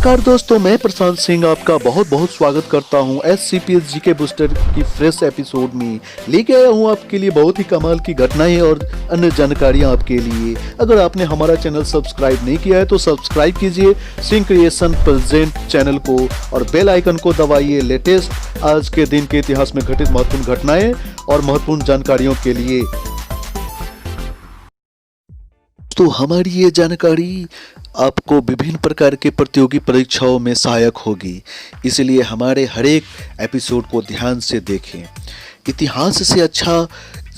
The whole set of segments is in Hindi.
नमस्कार दोस्तों, मैं प्रशांत सिंह आपका बहुत बहुत स्वागत करता हूं SCPS जीके बूस्टर की फ्रेश एपिसोड में। लेके आया हूं आपके लिए बहुत ही कमाल की घटनाएं और अन्य जानकारियां आपके लिए। अगर आपने हमारा चैनल सब्सक्राइब नहीं किया है तो सब्सक्राइब कीजिए सिंह क्रिएशन प्रेजेंट चैनल को और बेल आइकन को दबाइए लेटेस्ट आज के दिन के इतिहास में घटित महत्वपूर्ण घटनाएं और महत्वपूर्ण जानकारियों के लिए। तो हमारी ये जानकारी आपको विभिन्न प्रकार के प्रतियोगी परीक्षाओं में सहायक होगी, इसलिए हमारे हर एक एपिसोड को ध्यान से देखें। इतिहास से अच्छा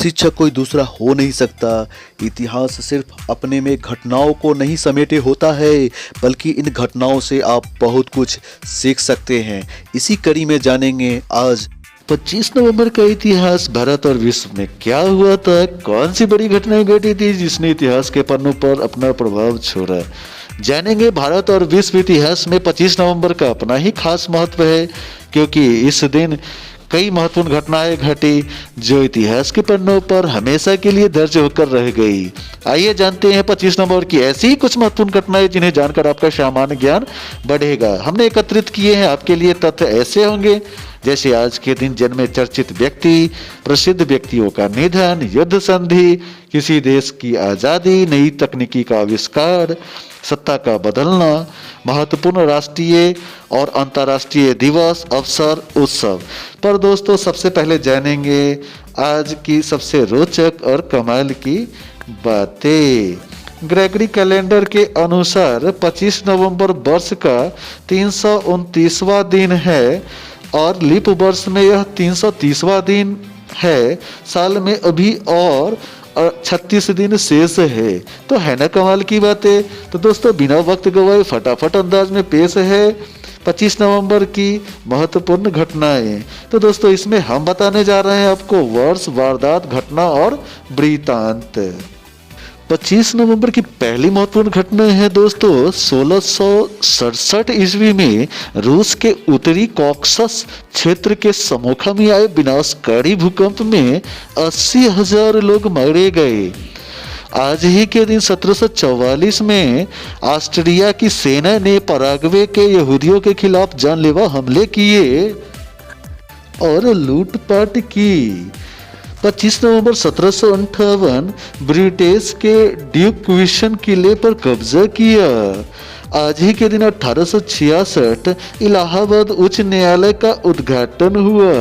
शिक्षक कोई दूसरा हो नहीं सकता। इतिहास सिर्फ अपने में घटनाओं को नहीं समेटे होता है, बल्कि इन घटनाओं से आप बहुत कुछ सीख सकते हैं। इसी कड़ी में जानेंगे आज 25 नवंबर का इतिहास। भारत और विश्व में क्या हुआ था, कौन सी बड़ी घटनाएं घटी थी जिसने इतिहास के पन्नों पर अपना प्रभाव छोड़ा। जानेंगे भारत और विश्व इतिहास में 25 नवंबर का अपना ही खास महत्व है, क्योंकि इस दिन कई महत्वपूर्ण घटनाएं घटी जो इतिहास के पन्नों पर हमेशा के लिए दर्ज होकर रह गई। आइए जानते हैं 25 नवंबर की ऐसी ही कुछ महत्वपूर्ण घटनाएं जिन्हें जानकर आपका सामान्य ज्ञान बढ़ेगा। हमने एकत्रित किए हैं आपके लिए तथ्य ऐसे होंगे जैसे आज के दिन जन्मे चर्चित व्यक्ति, प्रसिद्ध व्यक्तियों का निधन, युद्ध संधि, किसी देश की आजादी, नई तकनीकी का आविष्कार, सत्ता का बदलना, महत्वपूर्ण राष्ट्रीय और अंतर्राष्ट्रीय दिवस, अवसर, उत्सव। पर दोस्तों सबसे पहले जानेंगे आज की सबसे रोचक और कमाल की बातें। ग्रेगरी कैलेंडर के अनुसार 25 नवंबर वर्ष का 329वां दिन है और लीप वर्ष में यह 330वां दिन है। साल में अभी और 36 दिन शेष है। तो है ना कमाल की बातें। तो दोस्तों बिना वक्त गवाए फटाफट अंदाज में पेश है 25 नवंबर की महत्वपूर्ण घटनाएं। तो दोस्तों इसमें हम बताने जा रहे हैं आपको वर्ष, वारदात, घटना और वृत्तांत। 25 नवंबर की पहली महत्वपूर्ण घटना है दोस्तों 1667 ईस्वी में रूस के उत्तरी कॉकसस क्षेत्र के समोखा में आए विनाशकारी भूकंप में 80,000 लोग मारे गए। आज ही के दिन 1744 में ऑस्ट्रिया की सेना ने पराग्वे के यहूदियों के खिलाफ जानलेवा हमले किए और लूटपाट की। 25 नवंबर 1758 ब्रिटिश के ड्यूकविशन किले पर कब्जा किया। आज ही के दिन 1866 इलाहाबाद उच्च न्यायालय का उद्घाटन हुआ।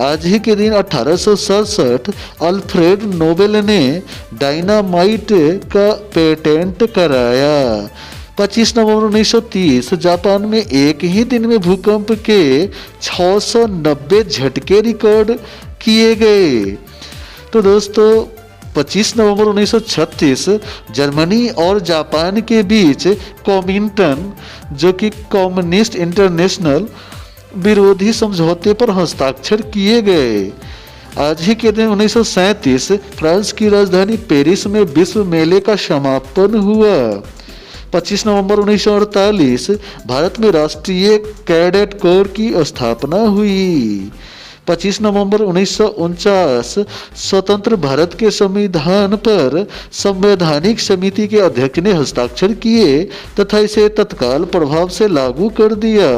आज ही के दिन 1867 अल्फ्रेड नोबेल ने डायनामाइट का पेटेंट कराया। 25 नवंबर 1930 जापान में एक ही दिन में भूकंप के 690 झटके रिकॉर्ड किए गए। तो दोस्तों 25 नवंबर 1936 जर्मनी और जापान के बीच कॉमिंटन जो कि कम्युनिस्ट इंटरनेशनल विरोधी समझौते पर हस्ताक्षर किए गए। आज ही के दिन 1937 फ्रांस की राजधानी पेरिस में विश्व मेले का समापन हुआ। 25 नवंबर 1948 भारत में राष्ट्रीय कैडेट कोर की स्थापना हुई। 25 नवंबर 1949 स्वतंत्र भारत के संविधान पर संवैधानिक समिति के अध्यक्ष ने हस्ताक्षर किए तथा इसे तत्काल प्रभाव से लागू कर दिया।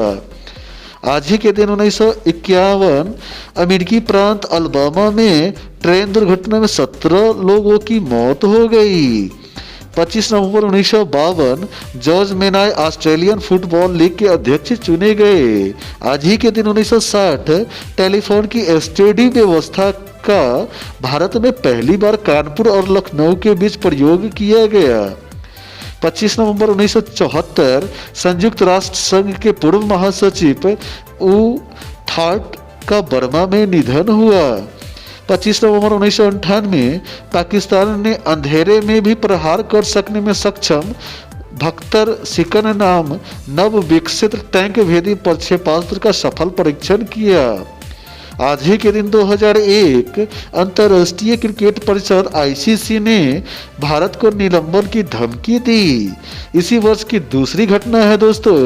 आज ही के दिन 1951 अमेरिकी प्रांत अलाबामा में ट्रेन दुर्घटना में 17 लोगों की मौत हो गई। 25 नवंबर 1952 जॉर्ज मेनाय ऑस्ट्रेलियन फुटबॉल लीग के अध्यक्ष चुने गए। आज ही के दिन 1960 टेलीफोन की एसटीडी व्यवस्था का भारत में पहली बार कानपुर और लखनऊ के बीच प्रयोग किया गया। 25 नवंबर 1974 संयुक्त राष्ट्र संघ के पूर्व महासचिव ऊ थाट का बर्मा में निधन हुआ। 25 नवंबर 1998 पाकिस्तान ने अंधेरे में भी प्रहार कर सकने में सक्षम भक्तर सिकन नाम नव विकसित टैंक भेदी प्रक्षेपास्त्र का सफल परीक्षण किया। आज ही के दिन 2001 अंतर्राष्ट्रीय क्रिकेट परिषद आईसीसी ने भारत को निलंबन की धमकी दी। इसी वर्ष की दूसरी घटना है दोस्तों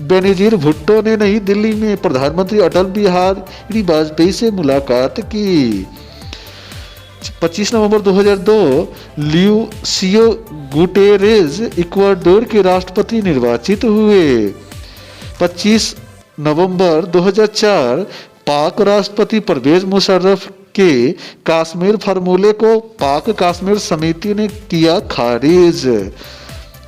बेनजीर भुट्टो ने नई दिल्ली में प्रधानमंत्री अटल बिहारी वाजपेयी से मुलाकात की। 25 नवंबर 2002 ल्यूसियो गुटेरेज इक्वाडोर के राष्ट्रपति निर्वाचित हुए। 25 नवंबर 2004 पाक राष्ट्रपति परवेज मुशर्रफ के कश्मीर फार्मूले को पाक कश्मीर समिति ने किया खारिज।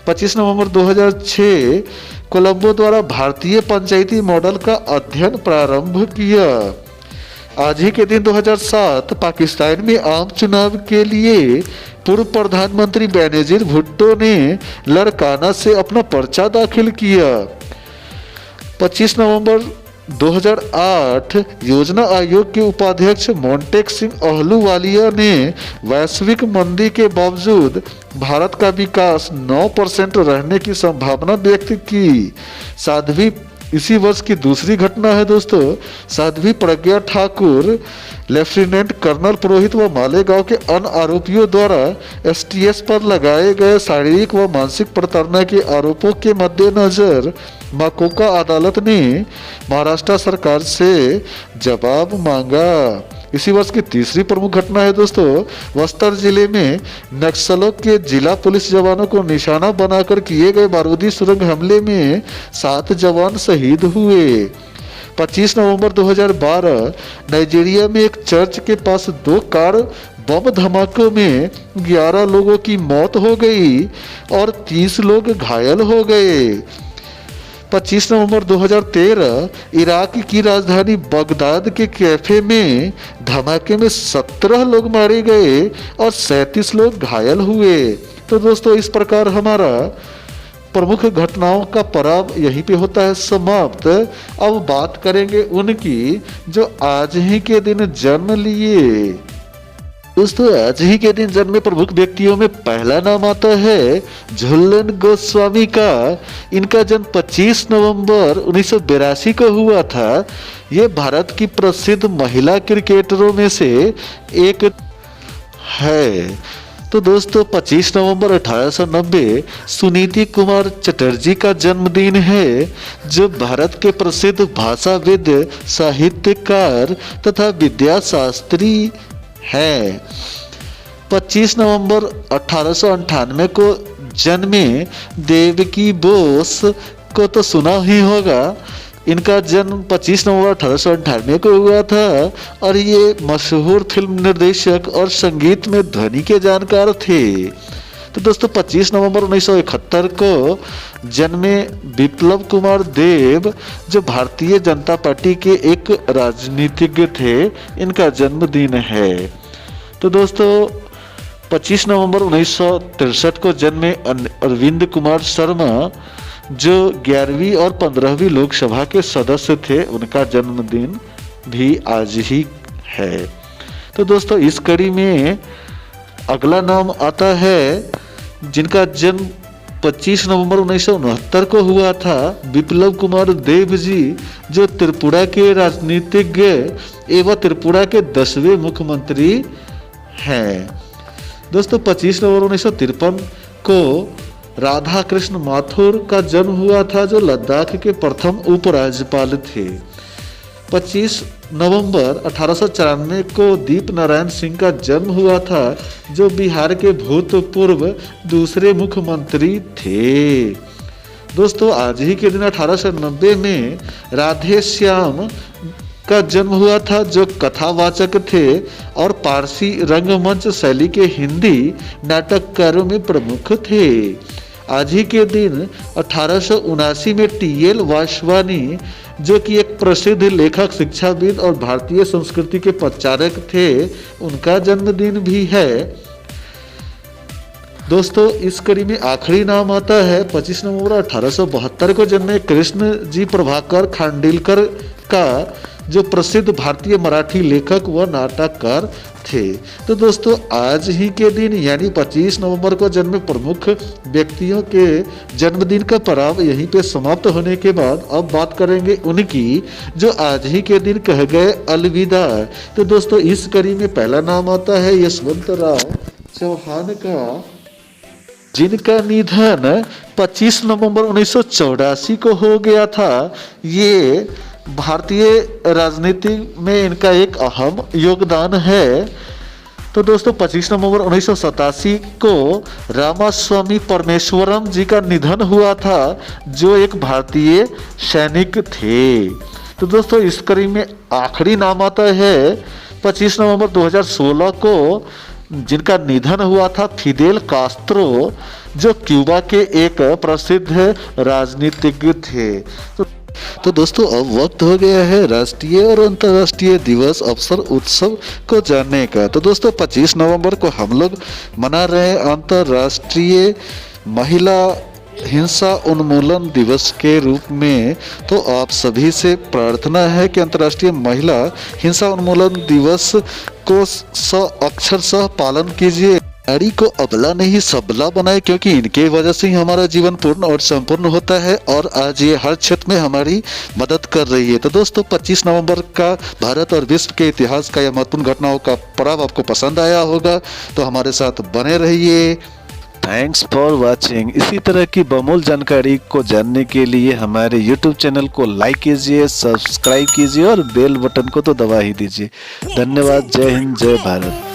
25 नवंबर 2006 कोलंबो द्वारा भारतीय पंचायती मॉडल का अध्ययन प्रारंभ किया। आज ही के दिन 2007 पाकिस्तान में आम चुनाव के लिए पूर्व प्रधानमंत्री बेनजीर भुट्टो ने लड़काना से अपना पर्चा दाखिल किया। 25 नवंबर 2008 योजना आयोग के उपाध्यक्ष मोंटेक सिंह अहलूवालिया ने वैश्विक मंदी के बावजूद भारत का विकास 9% रहने की संभावना व्यक्त की। साध्वी इसी वर्ष की दूसरी घटना है दोस्तों। साध्वी प्रज्ञा ठाकुर, लेफ्टिनेंट कर्नल पुरोहित व मालेगांव के अन्य आरोपियों द्वारा एसटीएस पर लगाए गए शारीरिक व मानसिक प्रताड़ना के आरोपों के मद्देनजर माकोका अदालत ने महाराष्ट्र सरकार से जवाब मांगा। इसी वर्ष की तीसरी प्रमुख घटना है दोस्तों। बस्तर जिले में नक्सलों के जिला पुलिस जवानों को निशाना बनाकर किए गए बारूदी सुरंग हमले में 7 जवान शहीद हुए। 25 नवंबर 2012 नाइजीरिया में एक चर्च के पास 2 कार बम धमाकों में 11 लोगों की मौत हो गई और 30 लोग घायल हो गए। 25 नवंबर 2013 इराक की राजधानी बगदाद के कैफे में धमाके में 17 लोग मारे गए और 37 लोग घायल हुए। तो दोस्तों इस प्रकार हमारा प्रमुख घटनाओं का पड़ाव यहीं पे होता है समाप्त। अब बात करेंगे उनकी जो आज ही के दिन जन्म लिए। दोस्तों आज ही के दिन जन्मे प्रमुख व्यक्तियों में पहला नाम आता है झूलन गोस्वामी का। इनका जन्म 25 नवंबर 1982 को हुआ था। ये भारत की प्रसिद्ध महिला क्रिकेटरों में से एक है। तो दोस्तों 25 नवंबर 1890 सुनीति कुमार चटर्जी का जन्मदिन है, जो भारत के प्रसिद्ध भाषाविद, साहित्यकार तथा विद्याशास्त्री है। 25 नवंबर 1898 को जन्मे देवकी बोस को तो सुना ही होगा। इनका जन्म 25 नवंबर 1898 को हुआ था और ये मशहूर फिल्म निर्देशक और संगीत में ध्वनि के जानकार थे। तो दोस्तों 25 नवंबर 1971 को जन्मे विप्लव कुमार देव, जो भारतीय जनता पार्टी के एक राजनीतिज्ञ थे, इनका जन्मदिन है। तो दोस्तों 25 नवंबर 1963 को जन्मे अरविंद कुमार शर्मा, जो 11वीं और 15वीं लोकसभा के सदस्य थे, उनका जन्मदिन भी आज ही है। तो दोस्तों इस कड़ी में अगला नाम आता है जिनका जन्म 25 नवंबर 1969 को हुआ था, विप्लव कुमार देव जी, जो त्रिपुरा के राजनीतिज्ञ एवं त्रिपुरा के 10वें मुख्यमंत्री हैं। दोस्तों 25 नवंबर 1953 को राधा कृष्ण माथुर का जन्म हुआ था, जो लद्दाख के प्रथम उपराज्यपाल थे। 25 नवंबर 1894 को दीप नारायण सिंह का जन्म हुआ था, जो बिहार के भूतपूर्व दूसरे मुख्यमंत्री थे। दोस्तों आज ही के दिन 1890 में राधे श्याम का जन्म हुआ था, जो कथावाचक थे और पारसी रंगमंच शैली के हिंदी नाटककारों में प्रमुख थे। आज ही के दिन 1879 में टीएल वासवानी, जो कि एक प्रसिद्ध लेखक, शिक्षाविद और भारतीय संस्कृति के प्रचारक थे, उनका जन्मदिन भी है। दोस्तों इस कड़ी में आखिरी नाम आता है 25 नवंबर 1872 को जन्मे कृष्ण जी प्रभाकर खांडेलकर का, जो प्रसिद्ध भारतीय मराठी लेखक व नाटककार थे। तो दोस्तों आज ही के दिन यानी 25 नवंबर को जन्मे प्रमुख व्यक्तियों के जन्मदिन का पड़ाव यहीं पे समाप्त होने के बाद अब बात करेंगे उनकी जो आज ही के दिन कह गए अलविदा। तो दोस्तों इस कड़ी में पहला नाम आता है यशवंतराव चौहान का, जिनका निधन 25 नवंबर 1984 को हो गया था। ये भारतीय राजनीति में इनका एक अहम योगदान है। तो दोस्तों 25 नवंबर 1987 को रामास्वामी परमेश्वरम जी का निधन हुआ था, जो एक भारतीय सैनिक थे। तो दोस्तों इस कड़ी में आखिरी नाम आता है 25 नवंबर 2016 को, जिनका निधन हुआ था फिदेल कास्त्रो, जो क्यूबा के एक प्रसिद्ध राजनीतिज्ञ थे। तो दोस्तों अब वक्त हो गया है राष्ट्रीय और अंतर्राष्ट्रीय दिवस अवसर उत्सव को जानने का। तो दोस्तों 25 नवंबर को हम लोग मना रहे हैं अंतर्राष्ट्रीय महिला हिंसा उन्मूलन दिवस के रूप में। तो आप सभी से प्रार्थना है कि अंतर्राष्ट्रीय महिला हिंसा उन्मूलन दिवस को अक्षरशः पालन कीजिए। नारी को अबला नहीं सबला बनाए, क्योंकि इनके वजह से ही हमारा जीवन पूर्ण और संपूर्ण होता है और आज ये हर क्षेत्र में हमारी मदद कर रही है। तो दोस्तों 25 नवंबर का भारत और विश्व के इतिहास का यह महत्वपूर्ण घटनाओं का पड़ाव आपको पसंद आया होगा, तो हमारे साथ बने रहिए। Thanks for watching. इसी तरह की बहुमूल्य जानकारी को जानने के लिए हमारे YouTube चैनल को लाइक कीजिए, सब्सक्राइब कीजिए और बेल बटन को तो दबा ही दीजिए। धन्यवाद। जय हिंद, जय भारत।